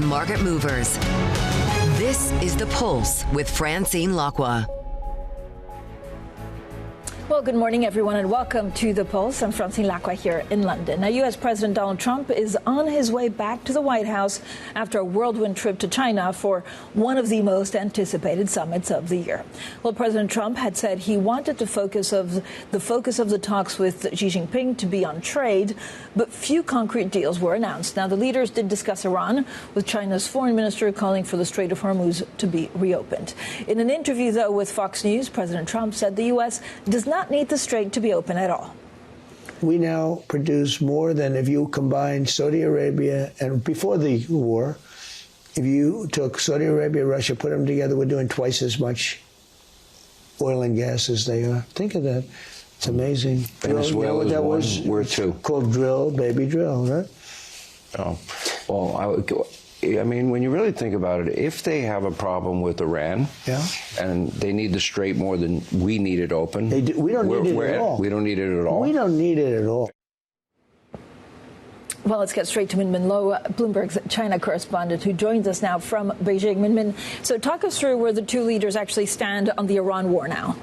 market movers. This is The Pulse with Francine Lacqua. Well, good morning, everyone, and welcome to The Pulse. I'm Francine Lacqua here in London. Now, U.S. President Donald Trump is on his way back to the White House after a whirlwind trip to China for one of the most anticipated summits of the year. Well, President Trump had said he wanted the focus of the talks with Xi Jinping to be on trade, but few concrete deals were announced. Now, the leaders did discuss Iran, with China's foreign minister calling for the Strait of Hormuz to be reopened. In an interview, though, with Fox News, President Trump said the U.S. does not need the strait to be open at all. We now produce more than if you combined Saudi Arabia and before the war, if you took Saudi Arabia, Russia, put them together, we're doing twice as much oil and gas as they are. Think of that. It's amazing. Venezuela that was we're two. Called drill, baby drill, right? Oh, well, I mean, when you really think about it, if they have a problem with Iran, and they need the strait more than we need it open, we don't need it at all. We don't need it at all. We don't need it at all. Well, let's get straight to Min Lo, Bloomberg's China correspondent, who joins us now from Beijing. Min, so talk us through where the two leaders actually stand on the Iran war now.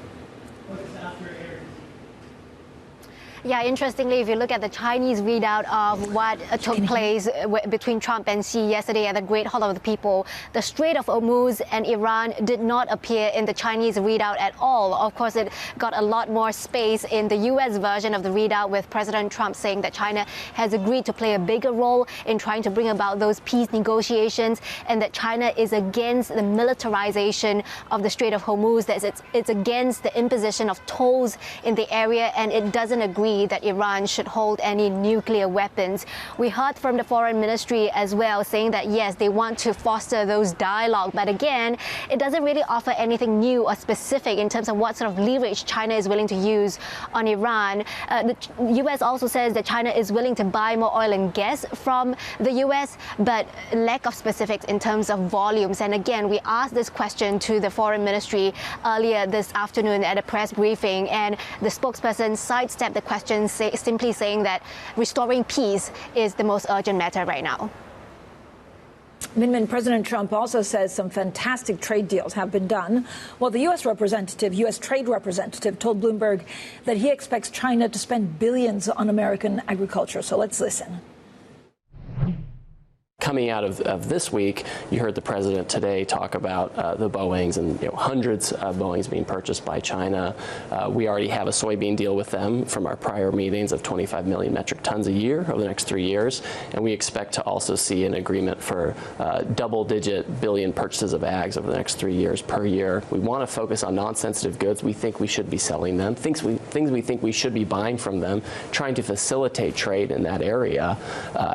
Yeah, interestingly, if you look at the Chinese readout of what took place between Trump and Xi yesterday at the Great Hall of the People, the Strait of Hormuz and Iran did not appear in the Chinese readout at all. Of course, it got a lot more space in the U.S. version of the readout, with President Trump saying that China has agreed to play a bigger role in trying to bring about those peace negotiations, and that China is against the militarization of the Strait of Hormuz, that it's against the imposition of tolls in the area, and it doesn't agree that Iran should hold any nuclear weapons. We heard from the foreign ministry as well, saying that yes, they want to foster those dialogue, but again, it doesn't really offer anything new or specific in terms of what sort of leverage China is willing to use on Iran. The U.S. also says that China is willing to buy more oil and gas from the U.S., but lack of specifics in terms of volumes. And again, we asked this question to the foreign ministry earlier this afternoon at a press briefing, and the spokesperson sidestepped the question, simply saying that restoring peace is the most urgent matter right now. Min, President Trump also says some fantastic trade deals have been done. Well, the U.S. trade representative told Bloomberg that he expects China to spend billions on American agriculture. So let's listen. Coming out of this week, you heard the president today talk about the Boeings and hundreds of Boeings being purchased by China. We already have a soybean deal with them from our prior meetings of 25 million metric tons a year over the next 3 years, and we expect to also see an agreement for double-digit billion purchases of ags over the next 3 years per year. We want to focus on non-sensitive goods. We think we should be selling them. Things we think we should be buying from them, trying to facilitate trade in that area,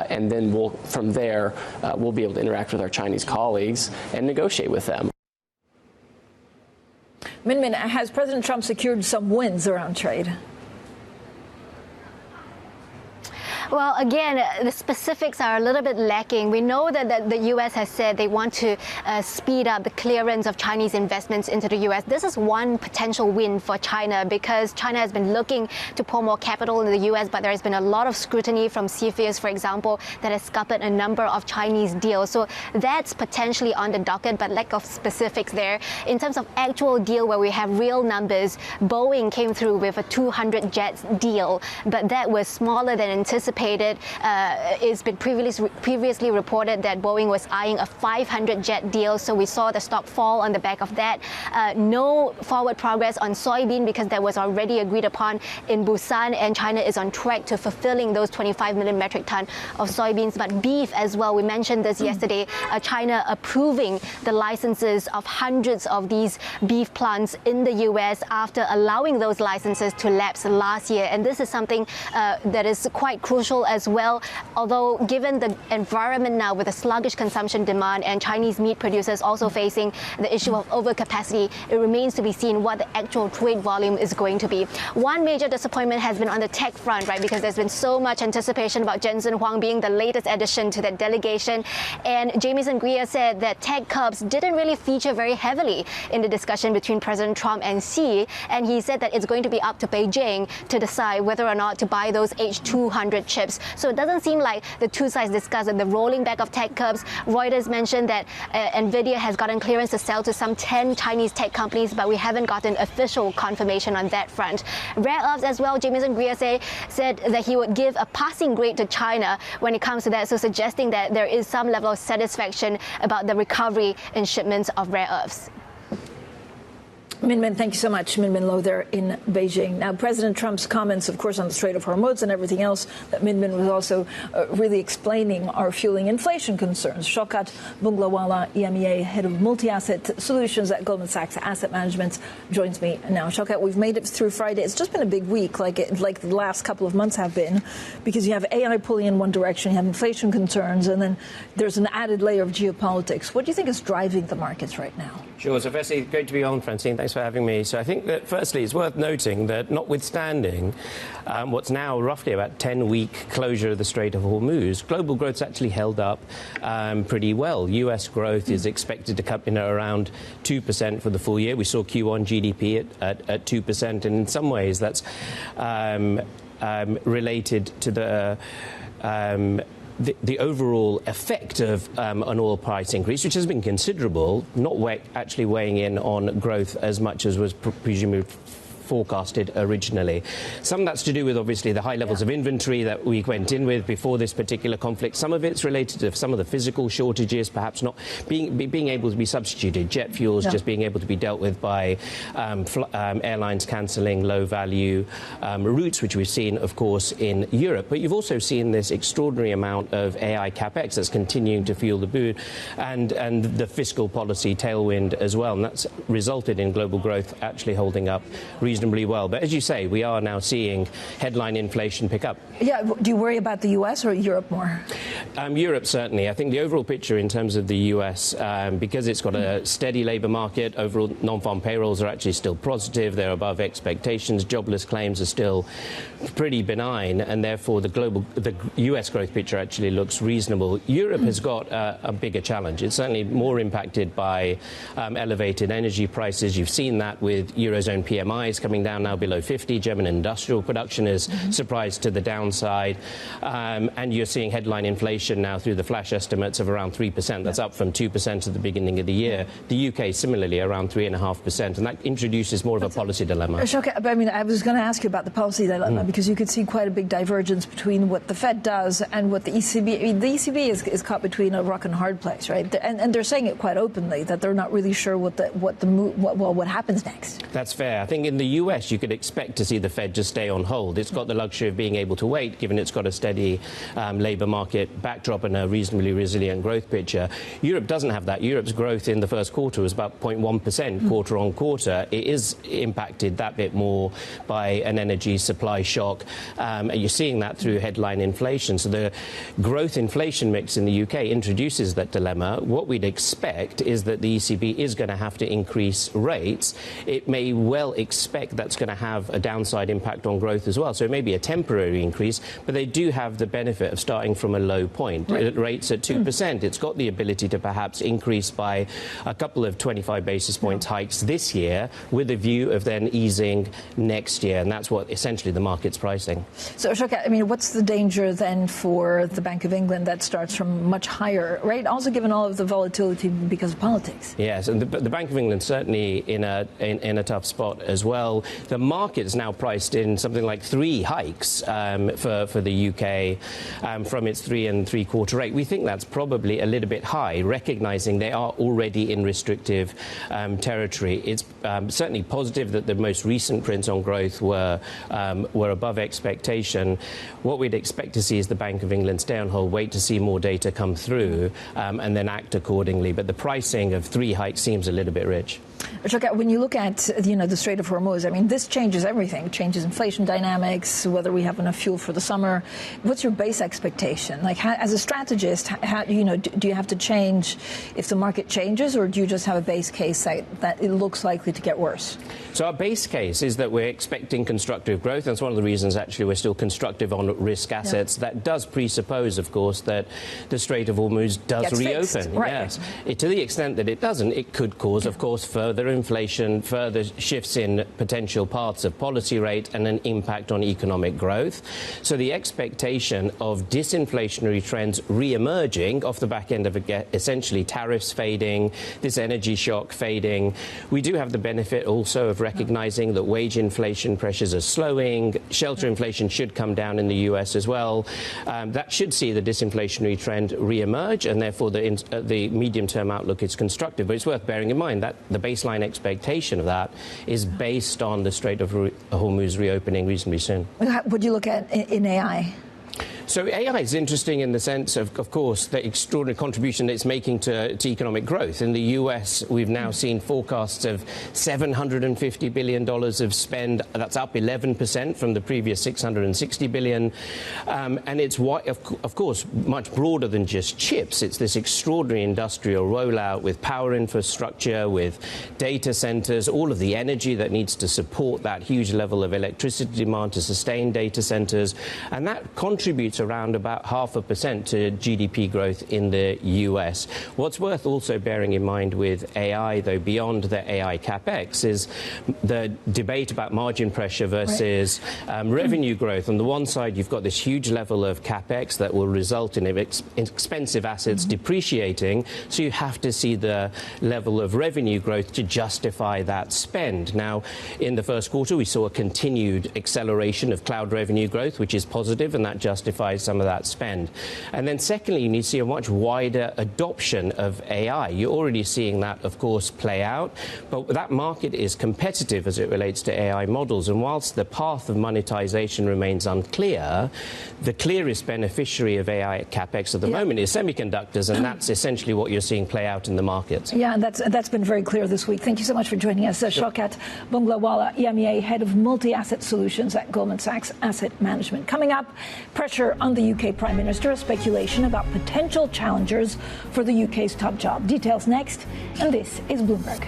and then from there, we'll be able to interact with our Chinese colleagues and negotiate with them. Min, has President Trump secured some wins around trade? Well, again, the specifics are a little bit lacking. We know that the U.S. has said they want to speed up the clearance of Chinese investments into the U.S. This is one potential win for China, because China has been looking to pour more capital in the U.S., but there has been a lot of scrutiny from CFIUS, for example, that has scuppered a number of Chinese deals. So that's potentially on the docket, but lack of specifics there. In terms of actual deal where we have real numbers, Boeing came through with a 200 jets deal, but that was smaller than anticipated. It's been previously reported that Boeing was eyeing a 500 jet deal, so we saw the stock fall on the back of that. No forward progress on soybean, because that was already agreed upon in Busan, and China is on track to fulfilling those 25 million metric ton of soybeans. But beef as well, we mentioned this yesterday, China approving the licenses of hundreds of these beef plants in the U.S. after allowing those licenses to lapse last year, and this is something that is quite crucial as well. Although given the environment now with a sluggish consumption demand and Chinese meat producers also facing the issue of overcapacity, it remains to be seen what the actual trade volume is going to be. One major disappointment has been on the tech front, right? Because there's been so much anticipation about Jensen Huang being the latest addition to that delegation. And Jamieson Greer said that tech curbs didn't really feature very heavily in the discussion between President Trump and Xi. And he said that it's going to be up to Beijing to decide whether or not to buy those H200 chips chips. So it doesn't seem like the two sides discussed the rolling back of tech curbs. Reuters mentioned that NVIDIA has gotten clearance to sell to some 10 Chinese tech companies, but we haven't gotten official confirmation on that front. Rare earths as well, Jameson Greer said that he would give a passing grade to China when it comes to that, so suggesting that there is some level of satisfaction about the recovery in shipments of rare earths. Min Min, thank you so much. Min Min Lo there in Beijing. Now, President Trump's comments, of course, on the Strait of Hormuz and everything else, that Min Min was also really explaining, are fueling inflation concerns. Shoqat Bunglawala, EMEA head of multi-asset solutions at Goldman Sachs Asset Management, joins me now. Shoqat, we've made it through Friday. It's just been a big week, like the last couple of months have been, because you have AI pulling in one direction, you have inflation concerns, and then there's an added layer of geopolitics. What do you think is driving the markets right now? Sure. So firstly, great to be on, Francine. Thanks for having me. So I think that firstly, it's worth noting that notwithstanding what's now roughly about 10-week closure of the Strait of Hormuz, global growth's actually held up pretty well. US growth is expected to come in at around 2% for the full year. We saw Q1 GDP at 2%, and in some ways that's related to the overall effect of an oil price increase, which has been considerable, not actually weighing in on growth as much as was presumably forecasted originally. Some of that's to do with, obviously, the high levels of inventory that we went in with before this particular conflict. Some of it's related to some of the physical shortages, perhaps not being able to be substituted. Jet fuels just being able to be dealt with by airlines cancelling low-value routes, which we've seen, of course, in Europe. But you've also seen this extraordinary amount of AI capex that's continuing to fuel the boom, and the fiscal policy tailwind as well. And that's resulted in global growth actually holding up reasonably well. But as you say, we are now seeing headline inflation pick up. Yeah. Do you worry about the US or Europe more? Europe, certainly. I think the overall picture in terms of the US, because it's got a steady labour market, overall non-farm payrolls are actually still positive. They're above expectations. Jobless claims are still pretty benign, and therefore the US growth picture actually looks reasonable. Europe has got a bigger challenge. It's certainly more impacted by elevated energy prices. You've seen that with Eurozone PMIs coming down now below 50. German industrial production is surprised to the downside. And you're seeing headline inflation now through the flash estimates of around 3%. That's up from 2% at the beginning of the year. The UK similarly around 3.5%. And that introduces more of a policy dilemma. Shoqat, I mean, I was going to ask you about the policy dilemma because you could see quite a big divergence between what the Fed does and what the ECB. I mean, the ECB is caught between a rock and hard place, right? And they're saying it quite openly that they're not really sure what happens next. That's fair. I think in the US you could expect to see the Fed just stay on hold. It's got the luxury of being able to wait, given it's got a steady labour market backdrop and a reasonably resilient growth picture. Europe doesn't have that. Europe's growth in the first quarter was about 0.1% quarter on quarter. It is impacted that bit more by an energy supply shock. You're seeing that through headline inflation. So the growth inflation mix in the UK introduces that dilemma. What we'd expect is that the ECB is going to have to increase rates. It may well expect that's going to have a downside impact on growth as well. So it may be a temporary increase, but they do have the benefit of starting from a low point. Right. Rates at 2%. It's got the ability to perhaps increase by a couple of 25 basis points hikes this year with a view of then easing next year. And that's what essentially the market's pricing. So, Shoqat, I mean, what's the danger then for the Bank of England that starts from much higher, right? Also given all of the volatility because of politics. Yes, and the Bank of England certainly in a tough spot as well. The market's now priced in something like 3 hikes for the UK from its 3 3/4 rate. We think that's probably a little bit high, recognising they are already in restrictive territory. It's certainly positive that the most recent prints on growth were above expectation. What we'd expect to see is the Bank of England stay on hold, wait to see more data come through, and then act accordingly. But the pricing of 3 hikes seems a little bit rich. Shoqat, when you look at the Strait of Hormuz, I mean, this changes everything. It changes inflation dynamics, whether we have enough fuel for the summer. What's your base expectation? Like, as a strategist, do you have to change if the market changes, or do you just have a base case that it looks likely to get worse? So our base case is that we're expecting constructive growth. That's one of the reasons, actually, we're still constructive on risk assets. Yeah. That does presuppose, of course, that the Strait of Hormuz does reopen. Right. Yes. To the extent that it doesn't, it could cause, of course, further further inflation, further shifts in potential paths of policy rate, and an impact on economic growth. So the expectation of disinflationary trends re-emerging off the back end of essentially tariffs fading, this energy shock fading. We do have the benefit also of recognizing that wage inflation pressures are slowing. Shelter inflation should come down in the US as well. That should see the disinflationary trend re-emerge, and therefore the medium-term outlook is constructive. But it's worth bearing in mind that the baseline expectation of that is based on the Strait of Hormuz reopening reasonably soon. What do you look at in AI? So AI is interesting in the sense of course, the extraordinary contribution it's making to economic growth. In the US, we've now seen forecasts of $750 billion of spend. That's up 11% from the previous $660 billion. And it's, of course, much broader than just chips. It's this extraordinary industrial rollout with power infrastructure, with data centers, all of the energy that needs to support that huge level of electricity demand to sustain data centers. And that contributes around about 0.5% to GDP growth in the US. What's worth also bearing in mind with AI, though, beyond the AI capex, is the debate about margin pressure versus revenue growth. On the one side, you've got this huge level of capex that will result in expensive assets depreciating, so you have to see the level of revenue growth to justify that spend. Now, in the first quarter, we saw a continued acceleration of cloud revenue growth, which is positive, and that justifies some of that spend. And then secondly, you need to see a much wider adoption of AI. You're already seeing that, of course, play out, but that market is competitive as it relates to AI models. And whilst the path of monetization remains unclear, the clearest beneficiary of AI capex at the moment is semiconductors, and that's essentially what you're seeing play out in the markets. Yeah, and that's been very clear this week. Thank you so much for joining us. Shoqat Bunglawala, EMEA Head of Multi-Asset Solutions at Goldman Sachs Asset Management. Coming up, pressure on the UK Prime Minister, a speculation about potential challengers for the UK's top job. Details next, and this is Bloomberg.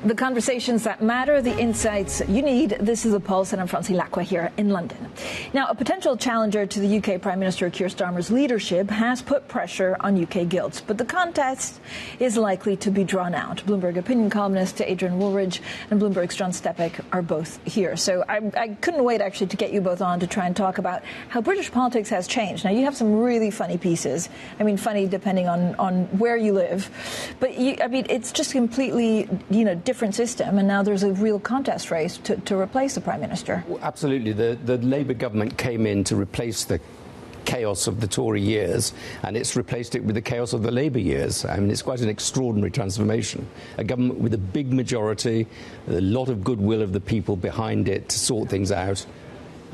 The conversations that matter, the insights you need. This is The Pulse, and I'm Francine Lacqua here in London. Now, a potential challenger to the UK Prime Minister Keir Starmer's leadership has put pressure on UK gilts, but the contest is likely to be drawn out. Bloomberg opinion columnist Adrian Wooldridge and Bloomberg's John Stepek are both here. So I couldn't wait, actually, to get you both on to try and talk about how British politics has changed. Now, you have some really funny pieces. I mean, funny depending on where you live. But, it's just completely, different system, and now there's a real contest race to replace the Prime Minister. Well, absolutely. The Labour government came in to replace the chaos of the Tory years, and it's replaced it with the chaos of the Labour years. I mean, it's quite an extraordinary transformation. A government with a big majority, a lot of goodwill of the people behind it to sort things out,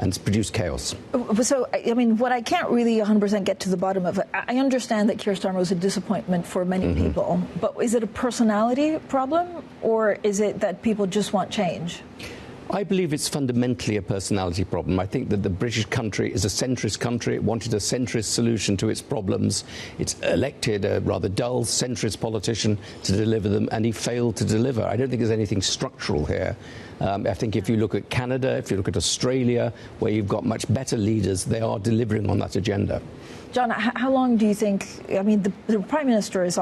and produce chaos. So, what I can't really 100% get to the bottom of it, I understand that Keir Starmer was a disappointment for many people, but is it a personality problem, or is it that people just want change? I believe it's fundamentally a personality problem. I think that the British country is a centrist country. It wanted a centrist solution to its problems. It's elected a rather dull centrist politician to deliver them, and he failed to deliver. I don't think there's anything structural here. I think if you look at Canada, if you look at Australia, where you've got much better leaders, they are delivering on that agenda. John, how long do you think, the Prime Minister is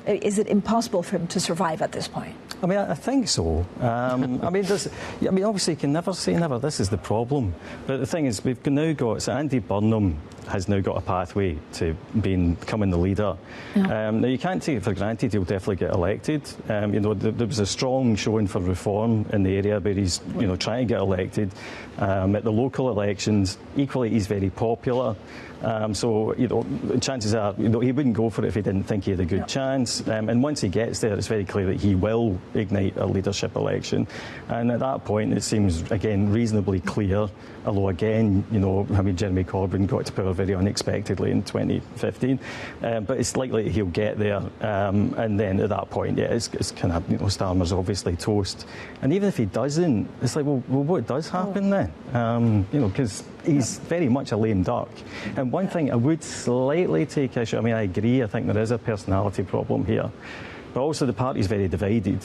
is it impossible for him to survive at this point? I think so. Obviously you can never say never. This is the problem. But the thing is, we've now got, so Andy Burnham has now got a pathway to becoming the leader. Yeah. Now, you can't take it for granted he'll definitely get elected. There was a strong showing for reform in the area where he's, trying to get elected. At the local elections, equally, he's very popular. Chances are, he wouldn't go for it if he didn't think he had a good chance. And once he gets there, it's very clear that he will ignite a leadership election. And at that point, it seems, again, reasonably clear, although, again, Jeremy Corbyn got to power very unexpectedly in 2015. But it's likely he'll get there. And then at that point, it's kind of, Starmer's obviously toast. And even if he doesn't, it's like, well what does happen then? Because he's very much a lame duck. And one thing I would slightly take issue, I agree, I think there is a personality problem here. but also the party's very divided.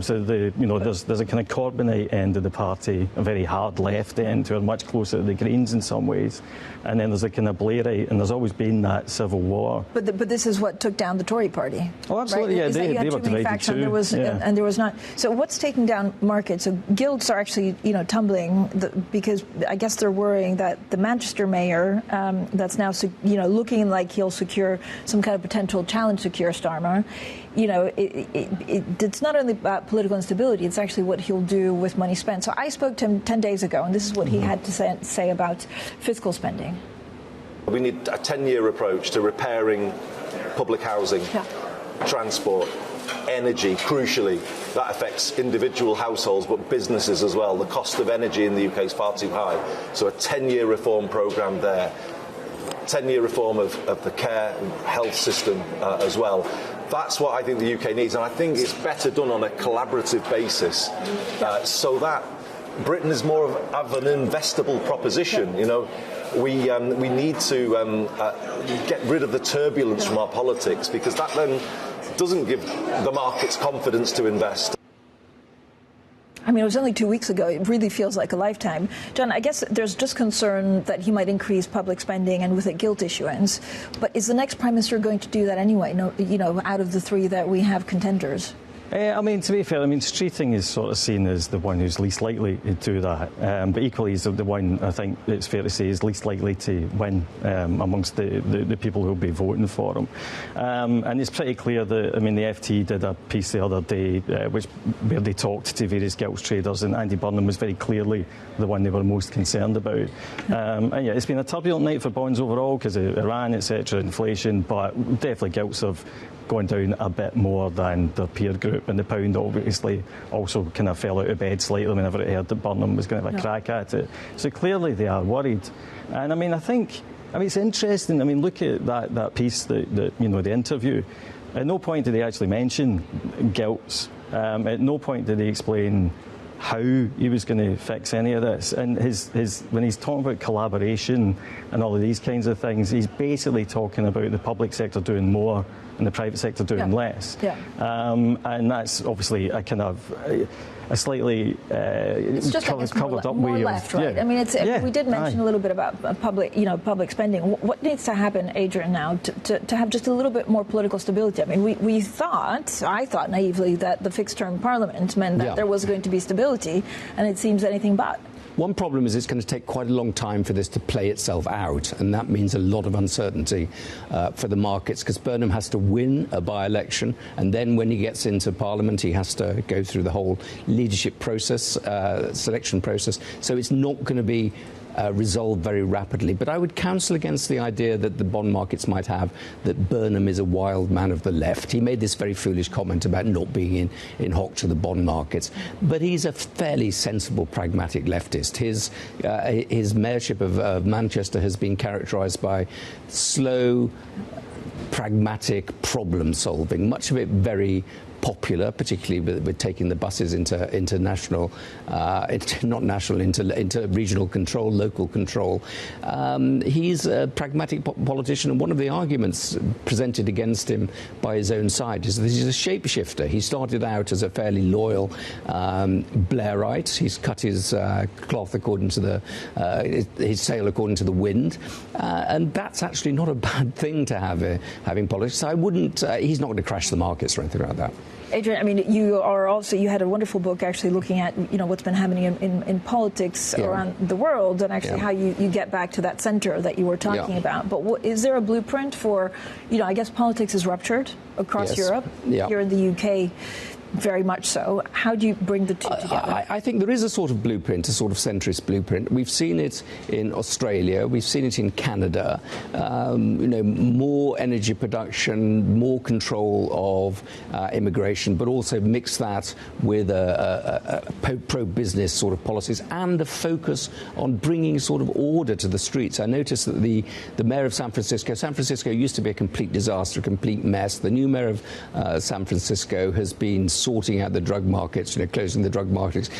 So there's a kind of Corbynite end of the party, a very hard left end who are much closer to the Greens in some ways, and then there's a kind of Blairite, and there's always been that civil war. But this is what took down the Tory party. Oh, absolutely, right? yeah, they were divided too. And there was not. So what's taking down markets? So gilts are actually tumbling because I guess they're worrying that the Manchester Mayor, that's now looking like he'll secure some kind of potential challenge to Keir Starmer. It's not only about political instability, it's actually what he'll do with money spent. So I spoke to him 10 days ago, and this is what he had to say about fiscal spending. We need a 10-year approach to repairing public housing, transport, energy, crucially. That affects individual households, but businesses as well. The cost of energy in the UK is far too high. So a 10-year reform programme there. 10-year reform of the care and health system as well. That's what I think the UK needs, and I think it's better done on a collaborative basis so that Britain is more of an investable proposition. We need to get rid of the turbulence from our politics, because that then doesn't give the markets confidence to invest. I mean, it was only 2 weeks ago. It really feels like a lifetime. John, I guess there's just concern that he might increase public spending and with a gilt issuance. But is the next Prime Minister going to do that anyway, out of the three that we have contenders? I mean, to be fair, Streeting is sort of seen as the one who's least likely to do that. But equally, he's the one, I think it's fair to say, is least likely to win amongst the people who will be voting for him. And it's pretty clear that, the FT did a piece the other day where they talked to various gilts traders, and Andy Burnham was very clearly the one they were most concerned about. And yeah, it's been a turbulent night for bonds overall because of Iran, etc., inflation, but definitely gilts have gone down a bit more than their peer group, and the pound obviously also kind of fell out of bed slightly whenever it heard that Burnham was going to have a crack at it. So clearly they are worried. And I think it's interesting. Look at that piece, the interview. At no point did they actually mention gilts. At no point did he explain how he was going to fix any of this. And when he's talking about collaboration and all of these kinds of things, he's basically talking about the public sector doing more and the private sector doing less. And that's obviously a kind of a slightly it's just covered up more way left, of, right? We did mention a little bit about public spending. What needs to happen, Adrian, now to have just a little bit more political stability? I thought naively that the fixed-term parliament meant that there was going to be stability, and it seems anything but. One problem is it's going to take quite a long time for this to play itself out, and that means a lot of uncertainty for the markets, because Burnham has to win a by-election, and then when he gets into Parliament he has to go through the whole leadership process, selection process, so it's not going to be resolved very rapidly. But I would counsel against the idea that the bond markets might have that Burnham is a wild man of the left. He made this very foolish comment about not being in hock to the bond markets, but he's a fairly sensible, pragmatic leftist. His mayorship of Manchester has been characterised by slow, pragmatic problem solving, much of it very popular, particularly with taking the buses into regional control, local control. He's a pragmatic politician, and one of the arguments presented against him by his own side is that he's a shapeshifter. He started out as a fairly loyal Blairite. He's cut his cloth according to his sail according to the wind, and that's actually not a bad thing to have in politics. So I wouldn't. He's not going to crash the markets or anything like that. Adrian, you had a wonderful book actually looking at what's been happening in politics around the world, and actually how you get back to that center that you were talking about. But is there a blueprint for, I guess politics is ruptured across Europe, here in the UK? Very much so. How do you bring the two together? I think there is a sort of blueprint, a sort of centrist blueprint. We've seen it in Australia. We've seen it in Canada. More energy production, more control of immigration, but also mix that with a pro-business sort of policies and a focus on bringing sort of order to the streets. I noticed that the mayor of San Francisco used to be a complete disaster, a complete mess. The new mayor of San Francisco has been sorting out the drug markets, closing the drug markets,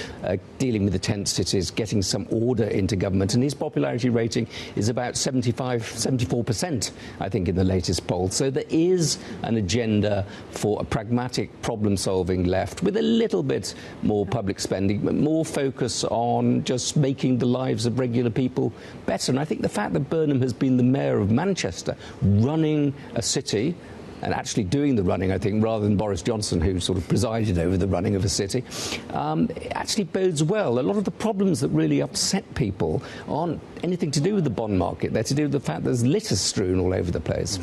dealing with the tent cities, getting some order into government. And his popularity rating is about 74%, I think, in the latest poll. So there is an agenda for a pragmatic problem-solving left with a little bit more public spending, but more focus on just making the lives of regular people better. And I think the fact that Burnham has been the mayor of Manchester, running a city, and actually doing the running, I think, rather than Boris Johnson, who sort of presided over the running of a city, actually bodes well. A lot of the problems that really upset people aren't anything to do with the bond market. They're to do with the fact there's litter strewn all over the place.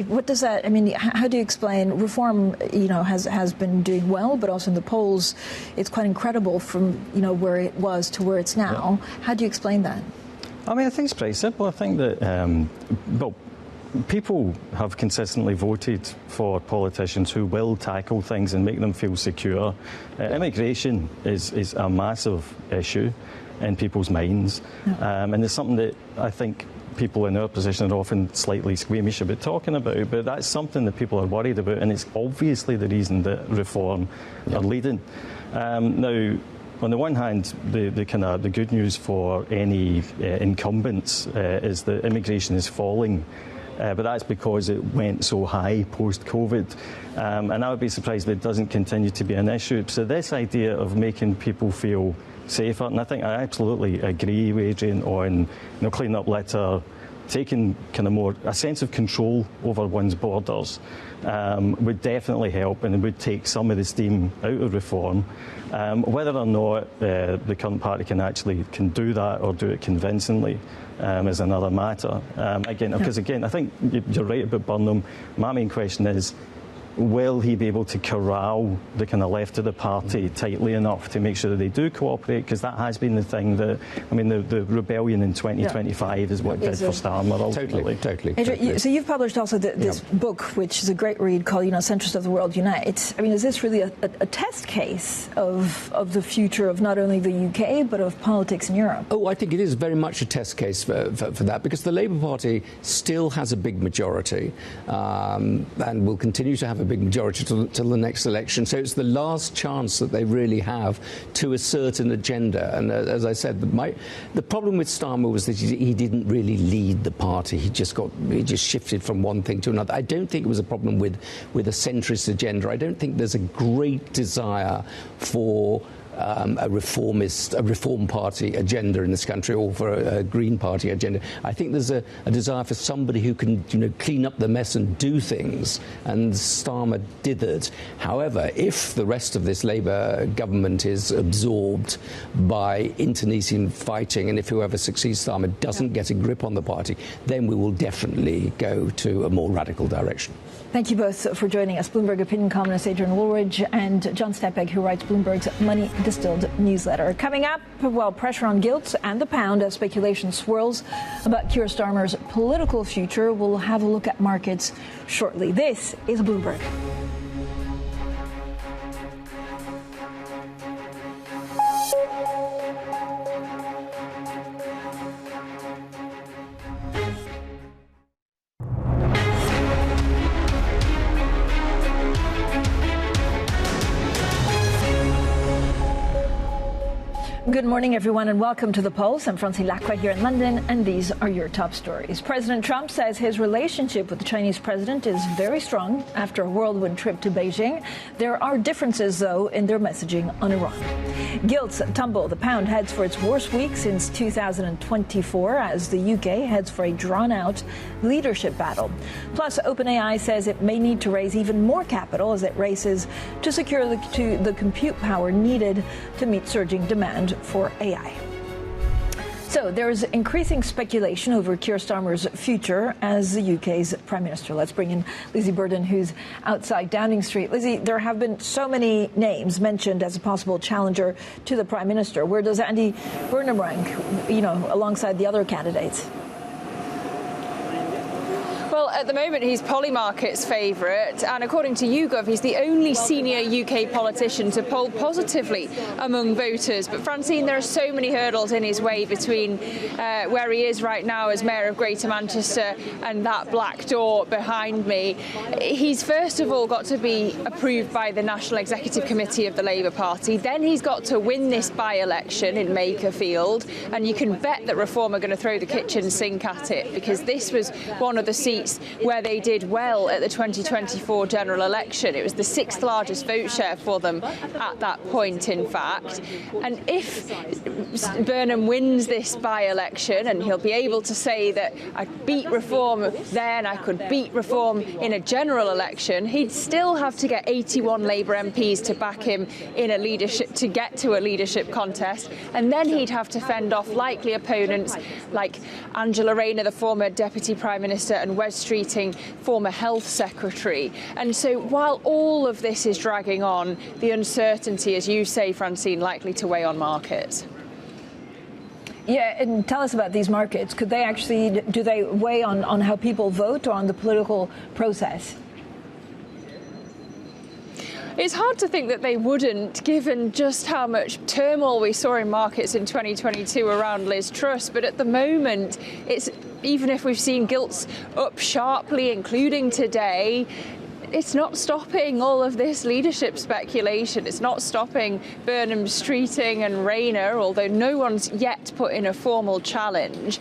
What does that, I mean, how do you explain, reform, has been doing well, but also in the polls, it's quite incredible from, where it was to where it's now. Yeah. How do you explain that? I mean, I think it's pretty simple. I think that, people have consistently voted for politicians who will tackle things and make them feel secure. Immigration is a massive issue in people's minds, and it's something that I think people in our position are often slightly squeamish about talking about, but that's something that people are worried about, and it's obviously the reason that reform are leading. Now, on the one hand, the good news for any incumbents is that immigration is falling. But that's because it went so high post-COVID. And I would be surprised if it doesn't continue to be an issue. So this idea of making people feel safer, and I think I absolutely agree with Adrian on cleaning up litter, taking kind of more a sense of control over one's borders would definitely help, and it would take some of the steam out of reform. Whether or not the current party can do that or do it convincingly is another matter. Because I think you're right about Burnham. My main question is, will he be able to corral the kind of left of the party tightly enough to make sure that they do cooperate? Because that has been the thing that, the rebellion in 2025 is what did for Starmer ultimately. Totally. Adrian, so you've published also this book, which is a great read, called Centrist of the World Unite. I mean, is this really a test case of the future of not only the UK, but of politics in Europe? Oh, I think it is very much a test case for that, because the Labour Party still has a big majority and will continue to have a big majority till the next election. So it's the last chance that they really have to assert an agenda. And as I said, the problem with Starmer was that he didn't really lead the party. He just shifted from one thing to another. I don't think it was a problem with a centrist agenda. I don't think there's a great desire for a reform party agenda in this country, or for a Green Party agenda. I think there's a desire for somebody who can clean up the mess and do things, and Starmer did it. However, if the rest of this Labour government is absorbed by internecine fighting, and if whoever succeeds Starmer doesn't get a grip on the party, then we will definitely go to a more radical direction. Thank you both for joining us. Bloomberg opinion columnist Adrian Wooldridge and John Stepek, who writes Bloomberg's Money Distilled newsletter. Coming up, pressure on gilt and the pound as speculation swirls about Keir Starmer's political future. We'll have a look at markets shortly. This is Bloomberg. Good morning, everyone, and welcome to The Pulse. I'm Francine Lacqua here in London, and these are your top stories. President Trump says his relationship with the Chinese president is very strong after a whirlwind trip to Beijing. There are differences, though, in their messaging on Iran. Gilts tumble. The pound heads for its worst week since 2024 as the UK heads for a drawn-out leadership battle. Plus, OpenAI says it may need to raise even more capital as it races to secure the compute power needed to meet surging demand for AI. So there's increasing speculation over Keir Starmer's future as the UK's Prime Minister. Let's bring in Lizzie Burden, who's outside Downing Street. Lizzie, there have been so many names mentioned as a possible challenger to the Prime Minister. Where does Andy Burnham rank, alongside the other candidates? Well, At the moment, he's Polymarket's favourite, and according to YouGov, he's the only senior UK politician to poll positively among voters. But Francine, there are so many hurdles in his way between where he is right now as Mayor of Greater Manchester and that black door behind me. He's first of all got to be approved by the National Executive Committee of the Labour Party. Then he's got to win this by-election in Makerfield, and you can bet that Reform are going to throw the kitchen sink at it, because this was one of the seats where they did well at the 2024 general election. It was the 6th largest vote share for them at that point, in fact. And if Burnham wins this by-election, and he'll be able to say that I beat Reform then, I could beat Reform in a general election, he'd still have to get 81 Labour MPs to back him in a leadership, to get to a leadership contest, and then he'd have to fend off likely opponents like Angela Rayner, the former Deputy Prime Minister, and Wes Streeting, former Health Secretary. And so while all of this is dragging on, the uncertainty, as you say, Francine, likely to weigh on markets. Yeah, and tell us about these markets. Could they actually, do they weigh on how people vote or on the political process? It's hard to think that they wouldn't, given just how much turmoil we saw in markets in 2022 around Liz Truss. But at the moment, it's, even if we've seen gilts up sharply, including today, it's not stopping all of this leadership speculation. It's not stopping Burnham, Streeting and Rayner, although no one's yet put in a formal challenge.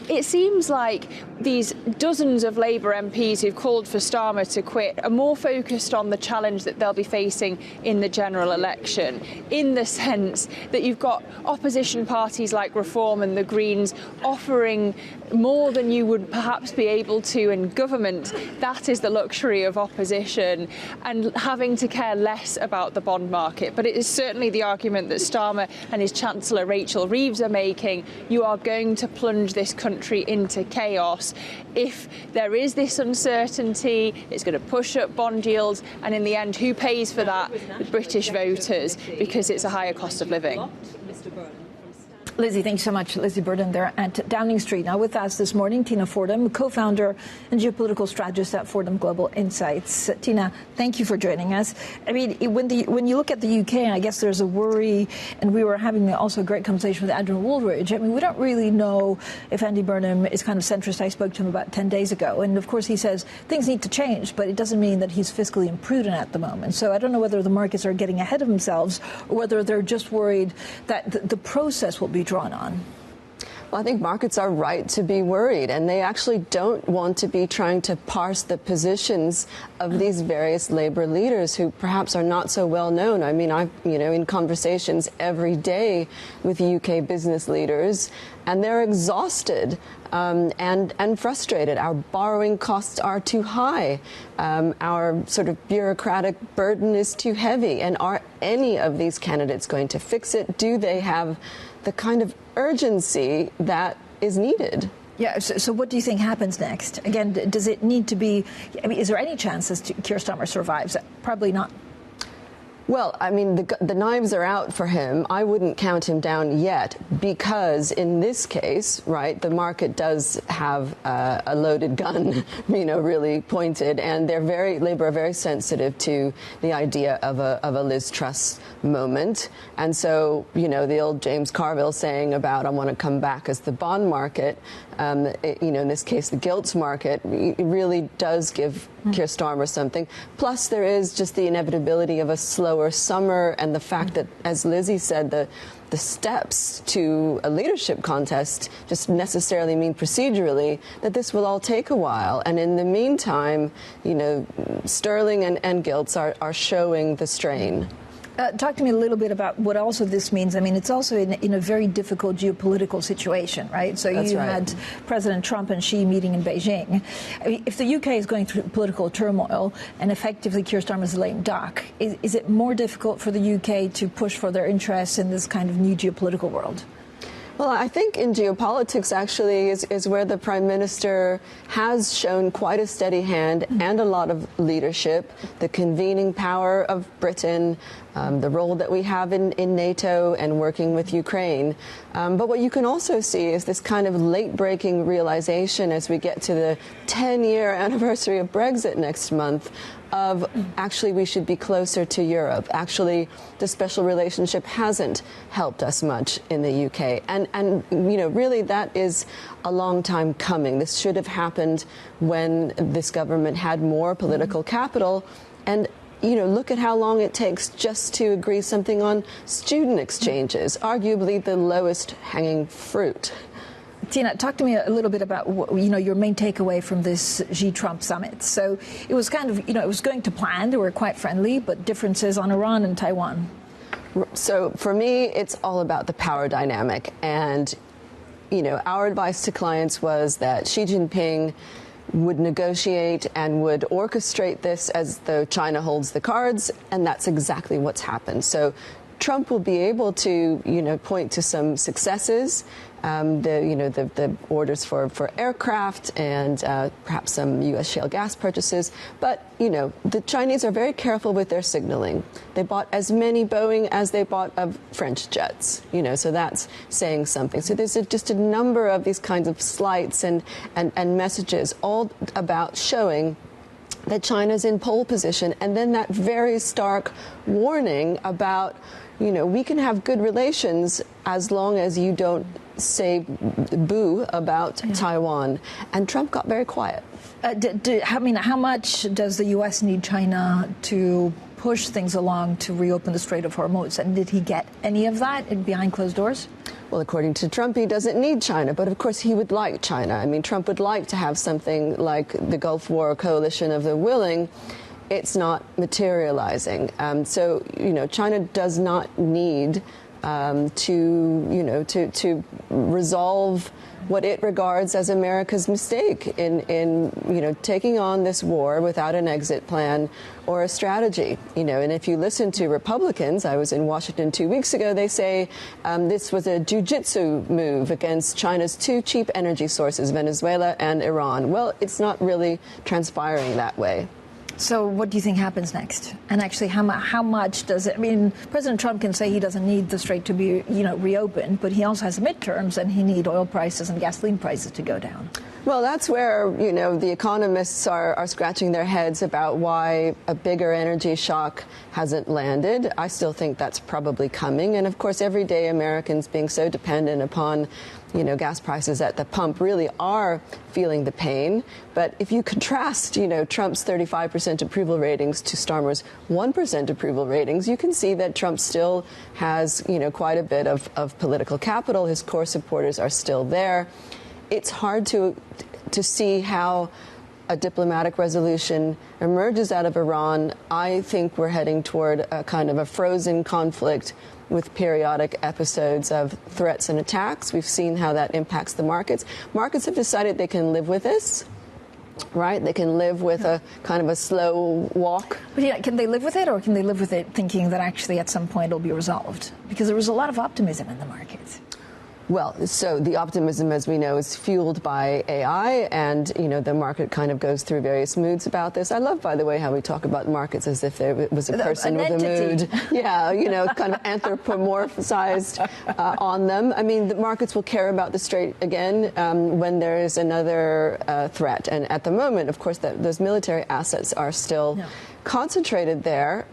It seems like these dozens of Labour MPs who've called for Starmer to quit are more focused on the challenge that they'll be facing in the general election, in the sense that you've got opposition parties like Reform and the Greens offering more than you would perhaps be able to in government. That is the luxury of opposition, and having to care less about the bond market. But it is certainly the argument that Starmer and his Chancellor Rachel Reeves are making. You are going to plunge this country into chaos. If there is this uncertainty, it's going to push up bond yields, and in the end, who pays for that? The British voters, because it's a higher cost of living. Lizzie, thank you so much. Lizzie Burdon there at Downing Street. Now with us this morning, Tina Fordham, co-founder and geopolitical strategist at Fordham Global Insights. Tina, thank you for joining us. I mean, when you look at the UK, I guess there's a worry, and we were having also a great conversation with Adrian Wooldridge. I mean, we don't really know if Andy Burnham is kind of centrist. I spoke to him about 10 days ago, and of course he says things need to change, but it doesn't mean that he's fiscally imprudent at the moment. So I don't know whether the markets are getting ahead of themselves or whether they're just worried that the process will be drawn on. Well, I think markets are right to be worried, and they actually don't want to be trying to parse the positions of these various Labour leaders who perhaps are not so well known. I mean, I'm in conversations every day with UK business leaders, and they're exhausted and frustrated. Our borrowing costs are too high. Our sort of bureaucratic burden is too heavy. And are any of these candidates going to fix it? Do they have the kind of urgency that is needed? Yeah, so what do you think happens next? Again, does it need to be, I mean, is there any chance that Keir Starmer survives? Probably not. Well, I mean, the knives are out for him. I wouldn't count him down yet, because in this case, right, the market does have a loaded gun, really pointed, and Labour are very sensitive to the idea of a Liz Truss moment. And so, the old James Carville saying about, I want to come back as the bond market, in this case, the gilts market, it really does give Keir Starmer something. Plus, there is just the inevitability of a slower summer, and the fact that, as Lizzie said, the steps to a leadership contest just necessarily mean procedurally that this will all take a while. And in the meantime, sterling and gilts are showing the strain. Talk to me a little bit about what also this means. I mean, it's also in a very difficult geopolitical situation, right? So you had President Trump and Xi meeting in Beijing. I mean, if the UK is going through political turmoil and effectively Keir Starmer is a lame duck, is it more difficult for the UK to push for their interests in this kind of new geopolitical world? Well, I think in geopolitics actually is where the Prime Minister has shown quite a steady hand and a lot of leadership, the convening power of Britain, the role that we have in NATO and working with Ukraine. But what you can also see is this kind of late-breaking realization as we get to the 10-year anniversary of Brexit next month of actually we should be closer to Europe. Actually, the special relationship hasn't helped us much in the UK. And you know, really that is a long time coming. This should have happened when this government had more political capital. And you know, look at how long it takes just to agree something on student exchanges, arguably the lowest hanging fruit. Tina, talk to me a little bit about your main takeaway from this Xi-Trump summit. So it was kind of, it was going to plan. They were quite friendly, but differences on Iran and Taiwan. So for me, it's all about the power dynamic. And, our advice to clients was that Xi Jinping would negotiate and would orchestrate this as though China holds the cards. And that's exactly what's happened. So Trump will be able to, point to some successes, the orders for aircraft and perhaps some U.S. shale gas purchases. But, the Chinese are very careful with their signaling. They bought as many Boeing as they bought of French jets, so that's saying something. So there's just a number of these kinds of slights and messages all about showing that China's in pole position. And then that very stark warning about, we can have good relations as long as you don't say boo about Taiwan. And Trump got very quiet. How much does the U.S. need China to push things along to reopen the Strait of Hormuz? And did he get any of that behind closed doors? Well, according to Trump, he doesn't need China. But, of course, he would like China. I mean, Trump would like to have something like the Gulf War coalition of the willing. It's not materializing. So, China does not need to resolve what it regards as America's mistake in taking on this war without an exit plan or a strategy. And if you listen to Republicans, I was in Washington 2 weeks ago, they say this was a jujitsu move against China's two cheap energy sources, Venezuela and Iran. Well, it's not really transpiring that way. So what do you think happens next? And actually, how much does it? I mean, President Trump can say he doesn't need the strait to be, reopened, but he also has midterms, and he needs oil prices and gasoline prices to go down. Well, that's where, the economists are scratching their heads about why a bigger energy shock hasn't landed. I still think that's probably coming. And, of course, everyday Americans being so dependent upon gas prices at the pump really are feeling the pain. But if you contrast, Trump's 35% approval ratings to Starmer's 1% approval ratings, you can see that Trump still has, quite a bit of political capital. His core supporters are still there. It's hard to see how a diplomatic resolution emerges out of Iran. I think we're heading toward a kind of a frozen conflict with periodic episodes of threats and attacks. We've seen how that impacts the markets. Markets have decided they can live with this, right? They can live with a kind of a slow walk. But can they live with it, or can they live with it thinking that actually at some point it'll be resolved? Because there was a lot of optimism in the markets. Well, so the optimism, as we know, is fueled by AI, and, the market kind of goes through various moods about this. I love, by the way, how we talk about markets as if there was a person with a mood. Yeah, kind of anthropomorphized on them. I mean, the markets will care about the strait again when there is another threat. And at the moment, of course, those military assets are still concentrated there,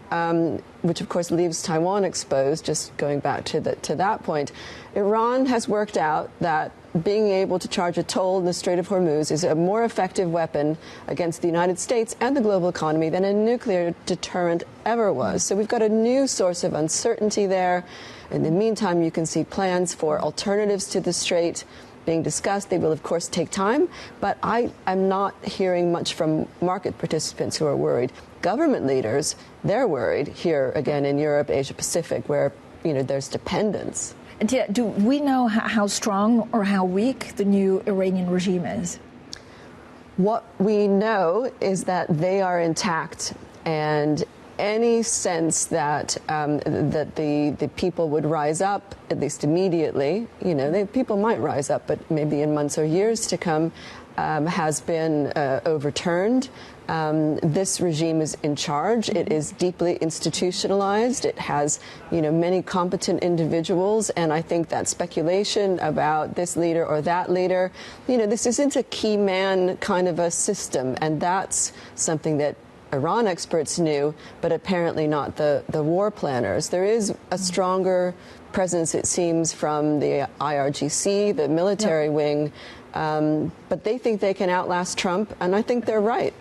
which of course leaves Taiwan exposed. Just going back to that point, Iran has worked out that being able to charge a toll in the Strait of Hormuz is a more effective weapon against the United States and the global economy than a nuclear deterrent ever was. So we've got a new source of uncertainty there. In the meantime, you can see plans for alternatives to the strait being discussed. They will, of course, take time, but I'm not hearing much from market participants who are worried. Government leaders, they're worried here again in Europe, Asia Pacific, where there's dependence. And do we know how strong or how weak the new Iranian regime is? What we know is that they are intact, and any sense that that the people would rise up, at least immediately, people might rise up, but maybe in months or years to come, has been overturned. This regime is in charge. It is deeply institutionalized. It has, many competent individuals. And I think that speculation about this leader or that leader, this isn't a key man kind of a system. And that's something that Iran experts knew, but apparently not the war planners. There is a stronger presence, it seems, from the IRGC, the military wing. But they think they can outlast Trump, and I think they're right.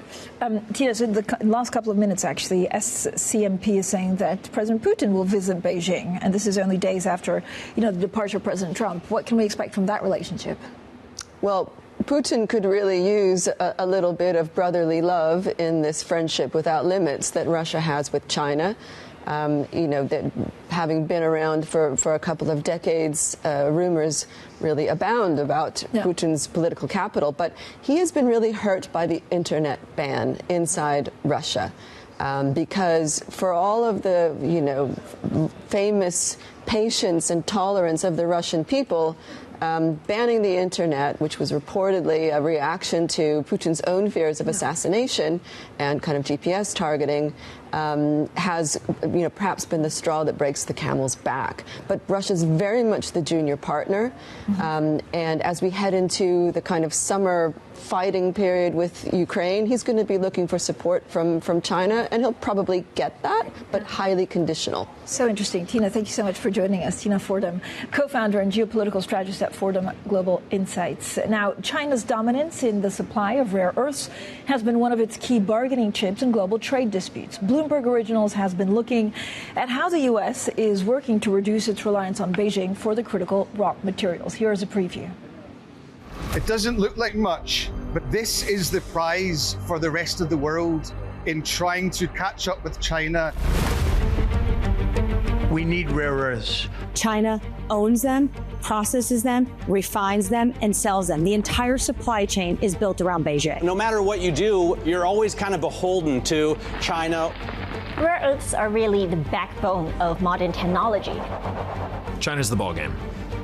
Tina, so the last couple of minutes, actually, SCMP is saying that President Putin will visit Beijing, and this is only days after, the departure of President Trump. What can we expect from that relationship? Well, Putin could really use a little bit of brotherly love in this friendship without limits that Russia has with China. That having been around for a couple of decades, rumors really abound about Putin's political capital. But he has been really hurt by the internet ban inside Russia. Because for all of the, famous patience and tolerance of the Russian people, banning the internet, which was reportedly a reaction to Putin's own fears of assassination and kind of GPS targeting, has, perhaps been the straw that breaks the camel's back. But Russia's very much the junior partner. And as we head into the kind of summer fighting period with Ukraine, he's going to be looking for support from China, and he'll probably get that, but highly conditional. So interesting. Tina, thank you so much for joining us. Tina Fordham, co-founder and geopolitical strategist at Fordham Global Insights. Now, China's dominance in the supply of rare earths has been one of its key bargaining chips in global trade disputes. Bloomberg Originals has been looking at how the U.S. is working to reduce its reliance on Beijing for the critical raw materials. Here is a preview. It doesn't look like much, but this is the prize for the rest of the world in trying to catch up with China. We need rare earths. China owns them, processes them, refines them, and sells them. The entire supply chain is built around Beijing. No matter what you do, you're always kind of beholden to China. Rare earths are really the backbone of modern technology. China's the ballgame.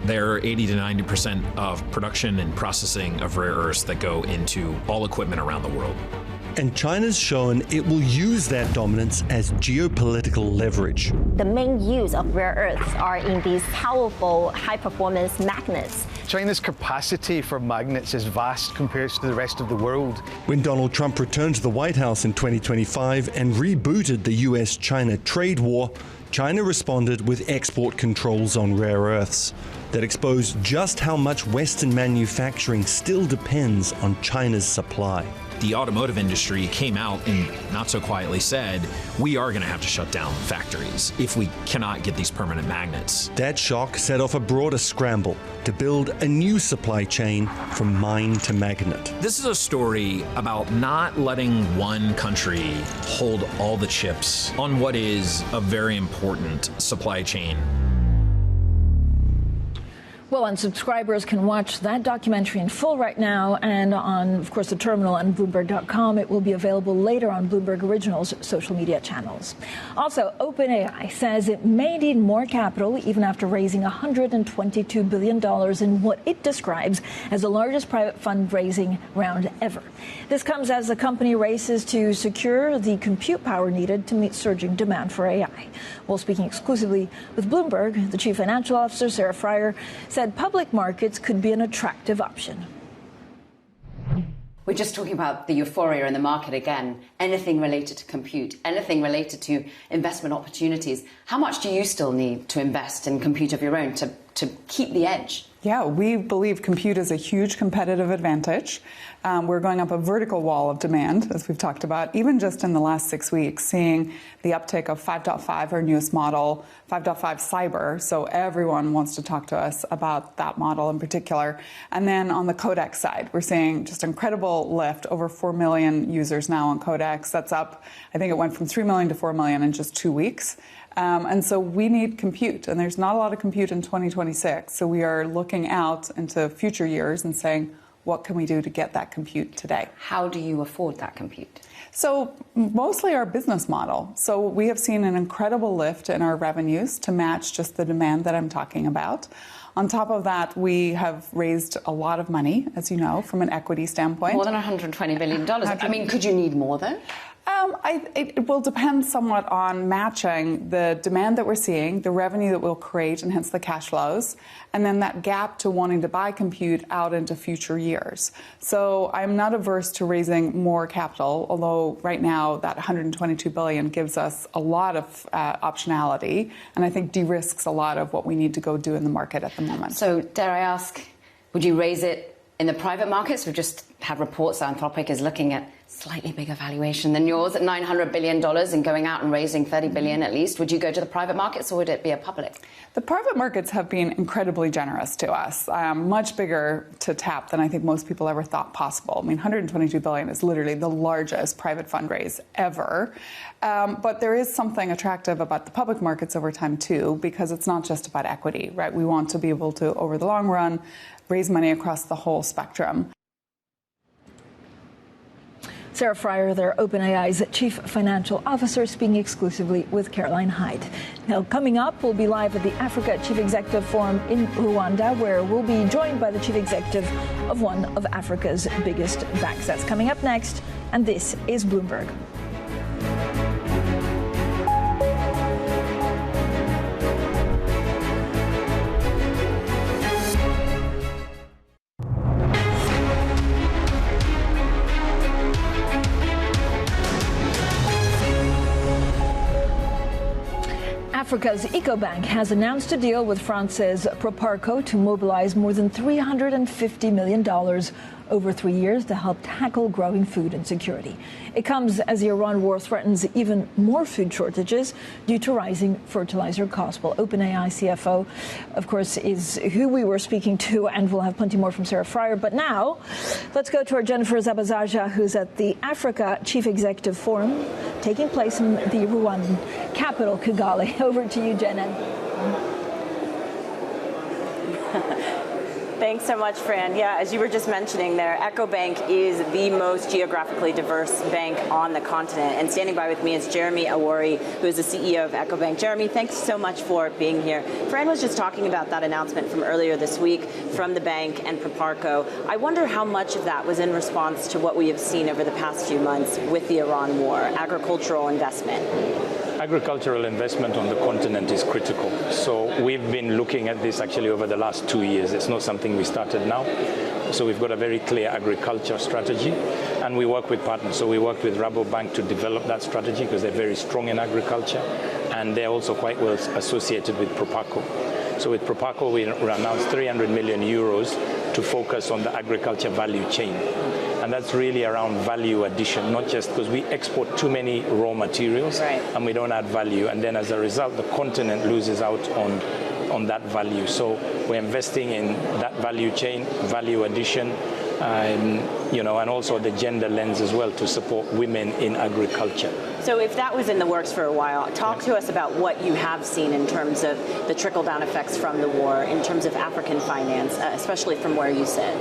They're 80 to 90% of production and processing of rare earths that go into all equipment around the world. And China's shown it will use that dominance as geopolitical leverage. The main use of rare earths are in these powerful, high-performance magnets. China's capacity for magnets is vast compared to the rest of the world. When Donald Trump returned to the White House in 2025 and rebooted the US-China trade war, China responded with export controls on rare earths that exposed just how much Western manufacturing still depends on China's supply. The automotive industry came out and not so quietly said, we are going to have to shut down factories if we cannot get these permanent magnets. That shock set off a broader scramble to build a new supply chain from mine to magnet. This is a story about not letting one country hold all the chips on what is a very important supply chain. Well, and subscribers can watch that documentary in full right now and on, of course, the terminal on Bloomberg.com. It will be available later on Bloomberg Originals' social media channels. Also, OpenAI says it may need more capital even after raising $122 billion in what it describes as the largest private fundraising round ever. This comes as the company races to secure the compute power needed to meet surging demand for AI. While speaking exclusively with Bloomberg, the chief financial officer, Sarah Friar, said public markets could be an attractive option. We're just talking about the euphoria in the market again. Anything related to compute, anything related to investment opportunities. How much do you still need to invest in compute of your own to keep the edge? Yeah, we believe compute is a huge competitive advantage. We're going up a vertical wall of demand, as we've talked about, even just in the last 6 weeks, seeing the uptake of 5.5, our newest model, 5.5 Cyber. So everyone wants to talk to us about that model in particular. And then on the codec side, we're seeing just incredible lift, over 4 million users now on codecs. That's up, I think it went from 3 million to 4 million in just 2 weeks. And so we need compute, and there's not a lot of compute in 2026. So we are looking out into future years and saying, what can we do to get that compute today. How do you afford that compute? So mostly our business model. So we have seen an incredible lift in our revenues to match just the demand that I'm talking about. On top of that, we have raised a lot of money, as you know, from an equity standpoint. More than $120 billion. I mean, could you need more, though? It will depend somewhat on matching the demand that we're seeing, the revenue that we'll create, and hence the cash flows, and then that gap to wanting to buy compute out into future years. So I'm not averse to raising more capital, although right now that $122 billion gives us a lot of optionality, and I think de-risks a lot of what we need to go do in the market at the moment. So dare I ask, would you raise it in the private markets? We've just had reports that Anthropic is looking at slightly bigger valuation than yours at $900 billion and going out and raising $30 billion at least. Would you go to the private markets or would it be a public? The private markets have been incredibly generous to us, much bigger to tap than I think most people ever thought possible. I mean, $122 billion is literally the largest private fundraise ever. But there is something attractive about the public markets over time, too, because it's not just about equity, right? We want to be able to, over the long run, raise money across the whole spectrum. Sarah Fryer, their OpenAI's Chief Financial Officer, speaking exclusively with Caroline Hyde. Now, coming up, we'll be live at the Africa Chief Executive Forum in Rwanda, where we'll be joined by the Chief Executive of one of Africa's biggest banks. That's coming up next, and this is Bloomberg. Africa's Ecobank has announced a deal with France's Proparco to mobilize more than $350 million over 3 years to help tackle growing food insecurity. It comes as the Iran war threatens even more food shortages due to rising fertilizer costs. Well, OpenAI CFO, of course, is who we were speaking to, and we'll have plenty more from Sarah Fryer. But now, let's go to our Jennifer Zabazaja, who's at the Africa Chief Executive Forum taking place in the Rwandan capital, Kigali. Over to you, Jen. Thanks so much, Fran. Yeah, as you were just mentioning there, Ecobank is the most geographically diverse bank on the continent. And standing by with me is Jeremy Awori, who is the CEO of Ecobank. Jeremy, thanks so much for being here. Fran was just talking about that announcement from earlier this week from the bank and Proparco. I wonder how much of that was in response to what we have seen over the past few months with the Iran war, agricultural investment. Agricultural investment on the continent is critical. So we've been looking at this actually over the last 2 years. It's not something we started now. So we've got a very clear agriculture strategy, and we work with partners. So we worked with Rabobank to develop that strategy because they're very strong in agriculture, and they're also quite well associated with Proparco. So with Proparco, we announced 300 million euros to focus on the agriculture value chain. And that's really around value addition, not just because we export too many raw materials and we don't add value. And then as a result, the continent loses out on that value. So we're investing in that value chain, value addition, and also the gender lens as well to support women in agriculture. So if that was in the works for a while, talk to us about what you have seen in terms of the trickle-down effects from the war, in terms of African finance, especially from where you sit.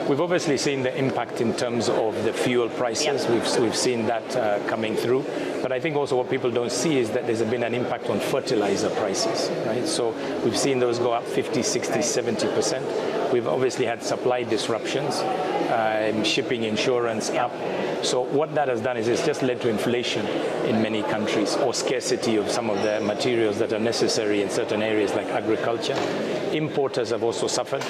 We've obviously seen the impact in terms of the fuel prices. Yep. We've seen that coming through. But I think also what people don't see is that there's been an impact on fertilizer prices, right? So we've seen those go up 50, 60, 70%. We've obviously had supply disruptions, shipping insurance up. So what that has done is it's just led to inflation in many countries, or scarcity of some of the materials that are necessary in certain areas like agriculture. Importers have also suffered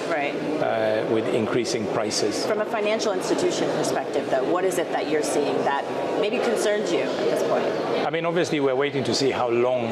with increasing prices. From a financial institution perspective, though, what is it that you're seeing that maybe concerns you at this point? I mean, obviously, we're waiting to see how long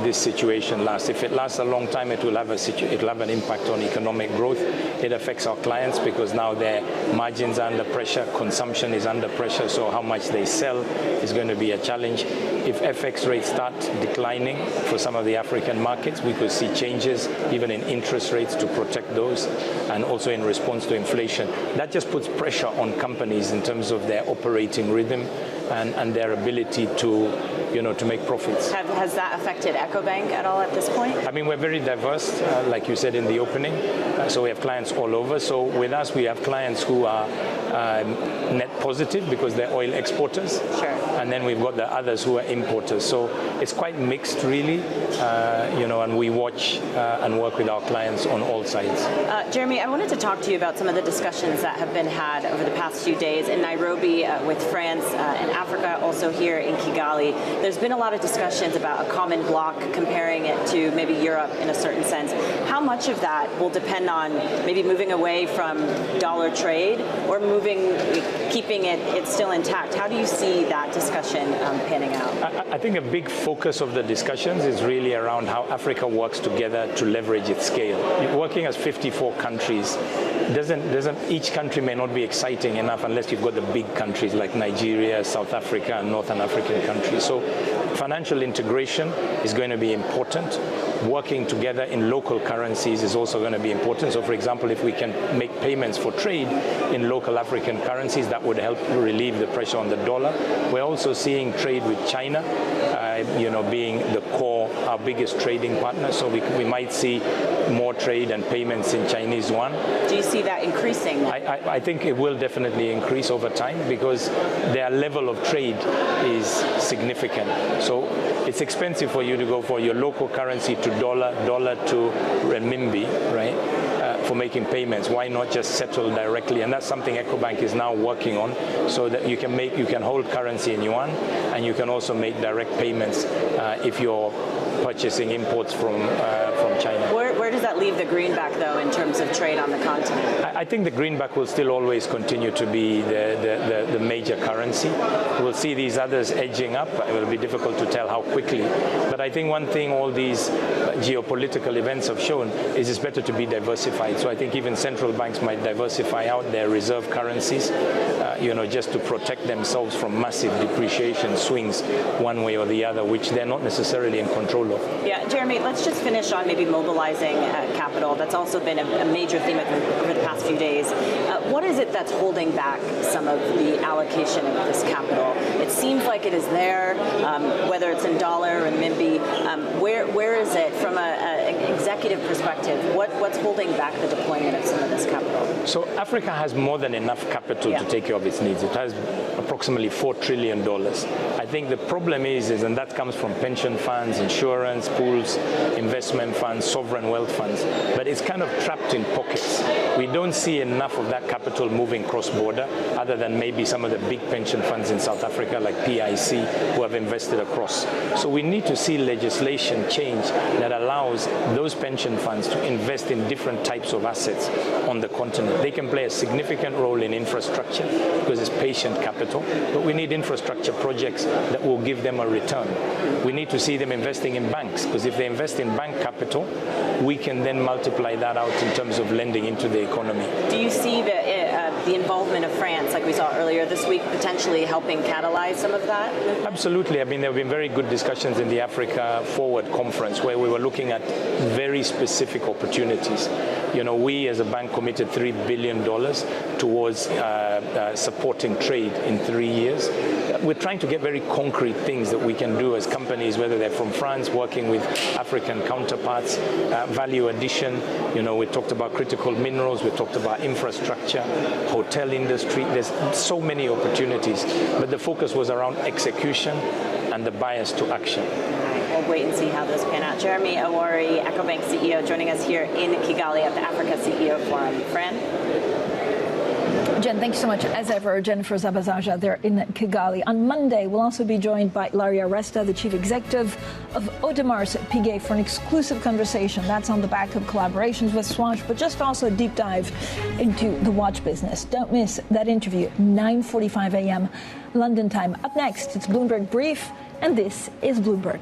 this situation lasts. If it lasts a long time, it will have an impact on economic growth. It affects our clients because now their margins are under pressure, consumption is under pressure, so how much they sell is going to be a challenge. If FX rates start declining for some of the African markets, we could see changes even in interest rates to protect those, and also in response to inflation. That just puts pressure on companies in terms of their operating rhythm. and their ability to, to make profits. Has that affected Ecobank at all at this point? I mean, we're very diverse, like you said in the opening. So we have clients all over. So with us, we have clients who are net positive because they're oil exporters. Sure. And then we've got the others who are importers. So it's quite mixed, really, and we watch and work with our clients on all sides. Jeremy, I wanted to talk to you about some of the discussions that have been had over the past few days in Nairobi with France and Africa, also here in Kigali. There's been a lot of discussions about a common bloc, comparing it to maybe Europe in a certain sense. How much of that will depend on maybe moving away from dollar trade or keeping it still intact? How do you see that discussion panning out? I think a big focus of the discussions is really around how Africa works together to leverage its scale. Working as 54 countries, each country may not be exciting enough unless you've got the big countries like Nigeria, South Africa, and Northern African countries. So financial integration is going to be important. Working together in local currencies is also going to be important. So, for example, if we can make payments for trade in local African currencies, that would help relieve the pressure on the dollar. We're also seeing trade with China, being the core, our biggest trading partner. So we might see more trade and payments in Chinese yuan. Do you see that increasing? I think it will definitely increase over time because their level of trade is significant. So it's expensive for you to go for your local currency to dollar to renminbi, right? For making payments. Why not just settle directly? And that's something Ecobank is now working on, so that you can hold currency in yuan, and you can also make direct payments if you're purchasing imports from China. Where does that leave the greenback, though, in terms of trade on the continent? I think the greenback will still always continue to be the major currency. We'll see these others edging up. It will be difficult to tell how quickly. But I think one thing all these geopolitical events have shown is it's better to be diversified. So I think even central banks might diversify out their reserve currencies, just to protect themselves from massive depreciation swings one way or the other, which they're not necessarily in control of. Yeah, Jeremy, let's just finish on maybe mobilizing capital. That's also been a major theme over the past few days. What is it that's holding back some of the allocation of this capital? It seems like it is there, whether it's in dollar or renminbi. Where is it from an executive perspective? What's holding back the deployment of some of this capital? So Africa has more than enough capital to take care of its needs. It has approximately $4 trillion. I think the problem is, and that comes from pension funds, insurance pools, investment funds, sovereign wealth funds, but it's kind of trapped in pockets. We don't see enough of that capital moving cross-border, other than maybe some of the big pension funds in South Africa, like PIC, who have invested across. So we need to see legislation change that allows those pension funds to invest in different types of assets on the continent. They can play a significant role in infrastructure because it's patient capital, but we need infrastructure projects that will give them a return. We need to see them investing in banks, because if they invest in bank capital, we can then multiply that out in terms of lending into the economy. Do you see the involvement of France, like we saw earlier this week, potentially helping catalyze some of that? Absolutely. I mean, there have been very good discussions in the Africa Forward conference where we were looking at very specific opportunities. We as a bank committed $3 billion towards supporting trade in 3 years. We're trying to get very concrete things that we can do as companies, whether they're from France, working with African counterparts, value addition. We talked about critical minerals, we talked about infrastructure, hotel industry. There's so many opportunities, but the focus was around execution and the bias to action. We'll wait and see how those pan out. Jeremy Awori, Ecobank CEO, joining us here in Kigali at the Africa CEO Forum. Fran? Jen, thank you so much. As ever, Jennifer Zabazaja there in Kigali. On Monday, we'll also be joined by Larry Aresta, the chief executive of Audemars Piguet, for an exclusive conversation. That's on the back of collaborations with Swash, but just also a deep dive into the watch business. Don't miss that interview, 9:45 a.m. London time. Up next, it's Bloomberg Brief, and this is Bloomberg.